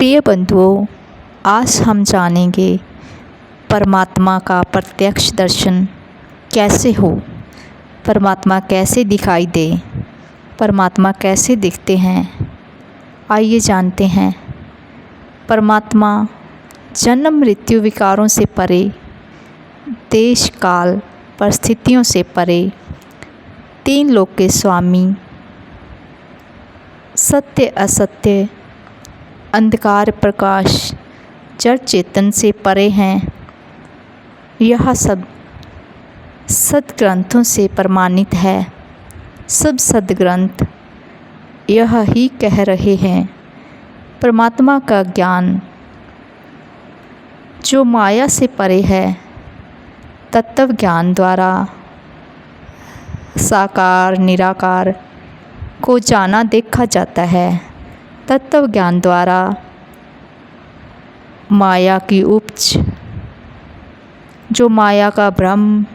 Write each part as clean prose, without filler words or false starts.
प्रिय बंधुओं, आज हम जानेंगे परमात्मा का प्रत्यक्ष दर्शन कैसे हो, परमात्मा कैसे दिखाई दे, परमात्मा कैसे दिखते हैं। आइए जानते हैं। परमात्मा जन्म मृत्यु विकारों से परे, देश काल परिस्थितियों से परे, तीन लोक के स्वामी, सत्य असत्य, अंधकार प्रकाश, जड़ चेतन से परे हैं। यह सब सद्ग्रंथों से प्रमाणित है। सब सद्ग्रंथ यह ही कह रहे हैं, परमात्मा का ज्ञान जो माया से परे है, तत्व ज्ञान द्वारा साकार निराकार को जाना देखा जाता है। तत्व ज्ञान द्वारा माया की उपज, जो माया का भ्रम,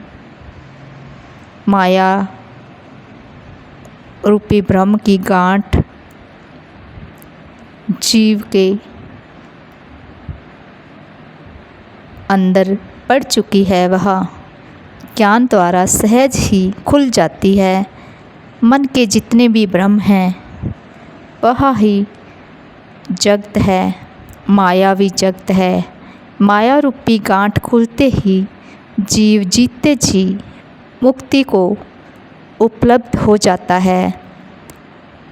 माया रूपी भ्रम की गांठ जीव के अंदर पड़ चुकी है, वह ज्ञान द्वारा सहज ही खुल जाती है। मन के जितने भी भ्रम हैं वह ही जगत है, मायावी जगत है। माया रूपी गांठ खुलते ही जीव जीते जी मुक्ति को उपलब्ध हो जाता है।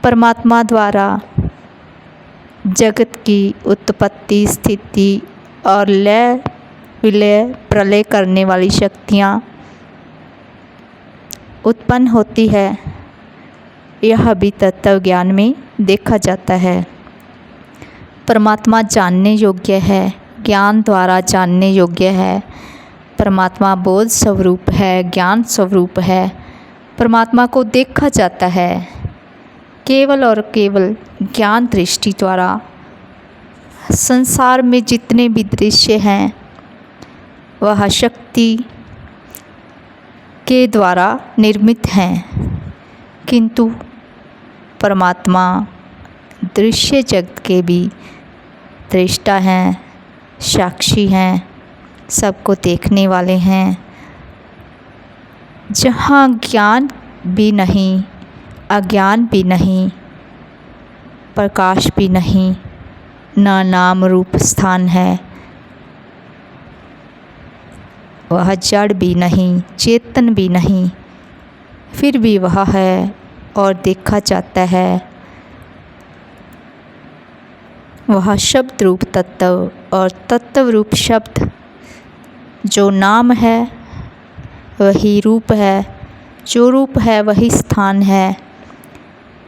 परमात्मा द्वारा जगत की उत्पत्ति स्थिति और लय विलय प्रलय करने वाली शक्तियाँ उत्पन्न होती है। यह भी तत्व ज्ञान में देखा जाता है। परमात्मा जानने योग्य है, ज्ञान द्वारा जानने योग्य है। परमात्मा बोध स्वरूप है, ज्ञान स्वरूप है। परमात्मा को देखा जाता है केवल और केवल ज्ञान दृष्टि द्वारा। संसार में जितने भी दृश्य हैं वह शक्ति के द्वारा निर्मित हैं, किंतु परमात्मा दृश्य जगत के भी दृष्टा हैं, साक्षी हैं, सबको देखने वाले हैं। जहाँ ज्ञान भी नहीं, अज्ञान भी नहीं, प्रकाश भी नहीं, न नाम रूप स्थान है, वह जड़ भी नहीं, चेतन भी नहीं, फिर भी वह है और देखा जाता है। वह शब्द रूप तत्व और तत्व रूप शब्द, जो नाम है वही रूप है, जो रूप है वही स्थान है।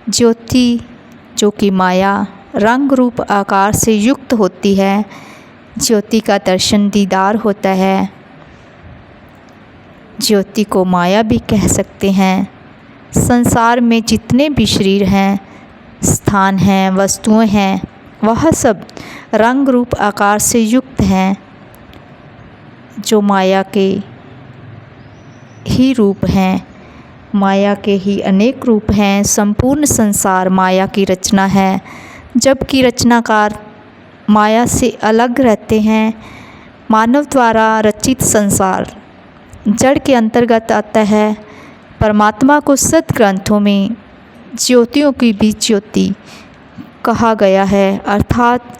ज्योति जो कि माया रंग रूप आकार से युक्त होती है, ज्योति का दर्शन दीदार होता है। ज्योति को माया भी कह सकते हैं। संसार में जितने भी शरीर हैं, स्थान हैं, वस्तुएं हैं, वह सब रंग रूप आकार से युक्त हैं, जो माया के ही रूप हैं। माया के ही अनेक रूप हैं। संपूर्ण संसार माया की रचना है, जबकि रचनाकार माया से अलग रहते हैं। मानव द्वारा रचित संसार जड़ के अंतर्गत आता है। परमात्मा को सद्ग्रंथों में ज्योतियों की भी ज्योति कहा गया है, अर्थात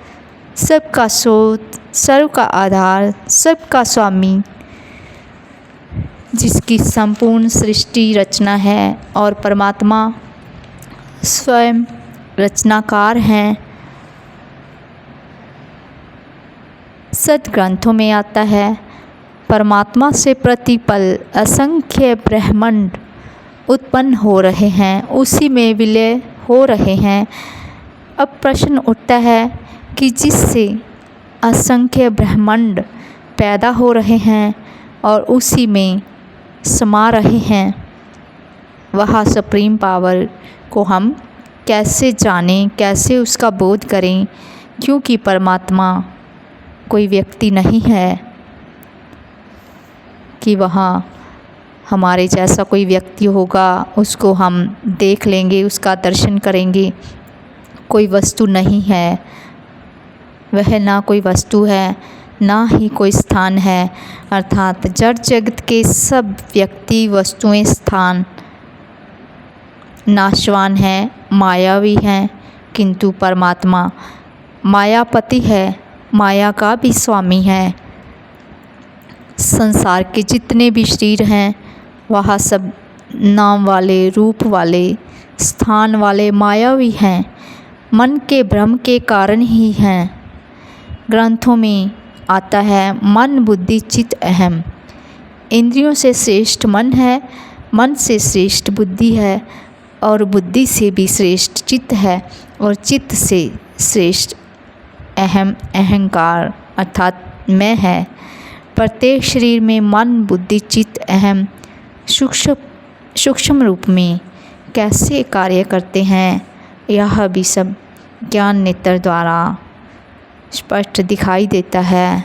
सबका स्रोत, सर्व का आधार, सबका स्वामी, जिसकी संपूर्ण सृष्टि रचना है और परमात्मा स्वयं रचनाकार हैं। सद्ग्रंथों में आता है, परमात्मा से प्रतिपल असंख्य ब्रह्मांड उत्पन्न हो रहे हैं, उसी में विलय हो रहे हैं। अब प्रश्न उठता है कि जिससे असंख्य ब्रह्मांड पैदा हो रहे हैं और उसी में समा रहे हैं, वह सुप्रीम पावर को हम कैसे जानें, कैसे उसका बोध करें, क्योंकि परमात्मा कोई व्यक्ति नहीं है कि वहाँ हमारे जैसा कोई व्यक्ति होगा, उसको हम देख लेंगे, उसका दर्शन करेंगे। कोई वस्तु नहीं है। वह ना कोई वस्तु है, ना ही कोई स्थान है। अर्थात जड़ जगत के सब व्यक्ति, वस्तुएं, स्थान नाशवान हैं, मायावी हैं, किंतु परमात्मा मायापति है, माया का भी स्वामी है। संसार के जितने भी शरीर हैं वह सब नाम वाले, रूप वाले, स्थान वाले मायावी हैं, मन के भ्रम के कारण ही हैं। ग्रंथों में आता है मन, बुद्धि, चित्त, अहम। इंद्रियों से श्रेष्ठ मन है, मन से श्रेष्ठ बुद्धि है, और बुद्धि से भी श्रेष्ठ चित्त है, और चित्त से श्रेष्ठ अहम, अहंकार अर्थात मैं है। प्रत्येक शरीर में मन, बुद्धि, चित्त, अहम सूक्ष्म रूप में कैसे कार्य करते हैं, यह भी सब ज्ञान नेत्र द्वारा स्पष्ट दिखाई देता है।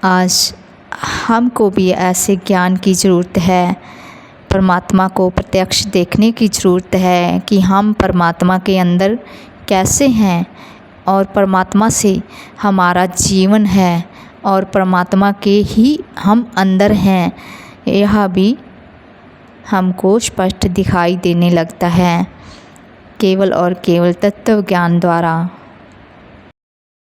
आज हमको भी ऐसे ज्ञान की ज़रूरत है, परमात्मा को प्रत्यक्ष देखने की ज़रूरत है कि हम परमात्मा के अंदर कैसे हैं, और परमात्मा से हमारा जीवन है, और परमात्मा के ही हम अंदर हैं। यह भी हमको स्पष्ट दिखाई देने लगता है केवल और केवल तत्व ज्ञान द्वारा।